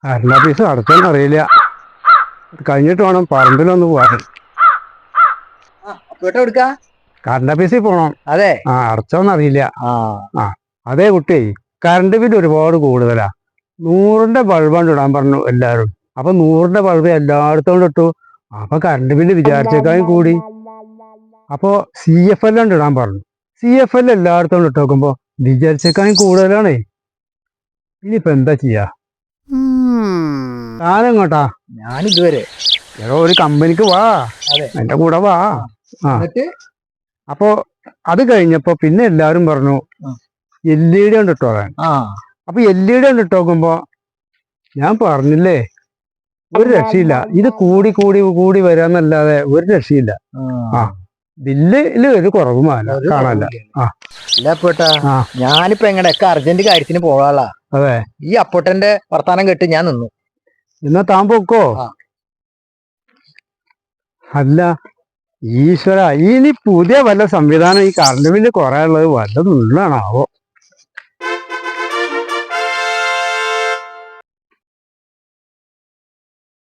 Current office അടച്ചോന്ന് അറിയില്ല. കഴിഞ്ഞിട്ട് വേണം പറമ്പിലൊന്ന് പോകാൻ. കറണ്ട് ഓഫീസിൽ പോണം. അതെ, അടച്ചോന്ന് അറിയില്ല. ആ അതേ കുട്ടി, കറണ്ട് ബില്ല് ഒരുപാട് കൂടുതലാ. 100ന്റെ ബൾബാണ് ഇടാൻ പറഞ്ഞു എല്ലാവരും. അപ്പൊ 100ന്റെ ബൾബ് എല്ലായിടത്തും ഇട്ടു. അപ്പൊ കറണ്ട് ബില്ല് വിചാരിച്ചേക്കാളും കൂടി. അപ്പോ CFL ഇടാൻ പറഞ്ഞു. CFL എല്ലായിടത്തും ഇട്ട് നോക്കുമ്പോ വിചാരിച്ചേക്കാളും കൂടുതലാണേ. ഇനിയിപ്പോ എന്താ ചെയ്യാ? താനെങ്ങോട്ടാ? ഞാനിതുവരെ ഒരു കമ്പനിക്ക് വാ, എന്റെ കൂടെ വാ. അപ്പോ അത് കഴിഞ്ഞപ്പോ പിന്നെ എല്ലാരും പറഞ്ഞു LED കൊണ്ട് ഇട്ടോ. അപ്പൊ LED കൊണ്ട് ഇട്ട് നോക്കുമ്പോ ഞാൻ പറഞ്ഞില്ലേ, ഒരു രക്ഷയില്ല. ഇത് കൂടി കൂടി കൂടി വരാന്നല്ലാതെ ഒരു രക്ഷയില്ല. ബില്ലില് ഒരു കുറവും കാണാനില്ല. ഞാനിപ്പോ എങ്ങനെയൊക്കെ അർജന്റ് കാര്യത്തിന് പോകാനുള്ള. അതെ, ഈ അപ്പൊട്ടന്റെ വർത്താനം കേട്ട് ഞാൻ നിന്നു. എന്നാ താൻ പൊക്കോ. അല്ല ഈശ്വര, ഇനി പുതിയ വല്ല സംവിധാനം ഈ കറണ്ട് ബില്ല് കുറയാനുള്ളത് വല്ലതും ഉള്ളതാണാവോ?